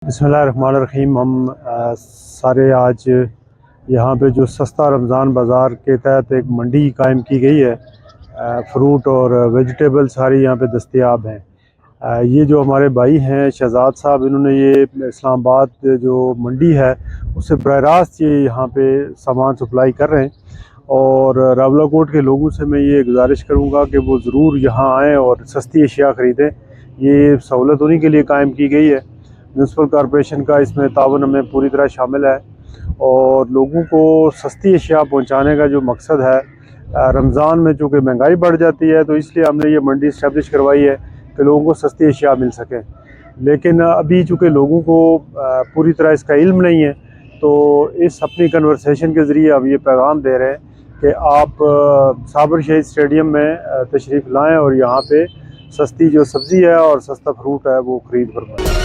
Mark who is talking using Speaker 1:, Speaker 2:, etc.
Speaker 1: बिस्मिल्लाहिर्रहमानिर्रहीम। हम सारे आज यहाँ पे जो सस्ता रमज़ान बाज़ार के तहत एक मंडी कायम की गई है, फ्रूट और वेजिटेबल सारी यहाँ पे दस्तयाब हैं। ये जो हमारे भाई हैं शहजाद साहब, इन्होंने ये इस्लामाबाद जो मंडी है उससे बराह रास्त ये यहाँ पे सामान सप्लाई कर रहे हैं। और रावलाकोट के लोगों से मैं ये गुजारिश करूँगा कि वो ज़रूर यहाँ आएँ और सस्ती अशिया ख़रीदें। ये सहूलत उन्हीं के लिए कायम की गई है। म्यूनसिपल कॉरपोरेशन का इसमें तावन हमें पूरी तरह शामिल है और लोगों को सस्ती अशिया पहुंचाने का जो मकसद है, रमज़ान में चूँकि महंगाई बढ़ जाती है तो इसलिए हमने ये मंडी इस्टेब्लिश करवाई है कि लोगों को सस्ती अशिया मिल सके। लेकिन अभी चूँकि लोगों को पूरी तरह इसका इल्म नहीं है, तो इस अपनी कन्वर्सेशन के ज़रिए हम ये पैगाम दे रहे हैं कि आप साबर शहीद स्टेडियम में तशरीफ़ लाएँ और यहाँ पे सस्ती जो सब्ज़ी है और सस्ता फ्रूट है वो ख़रीद फरमाएँ।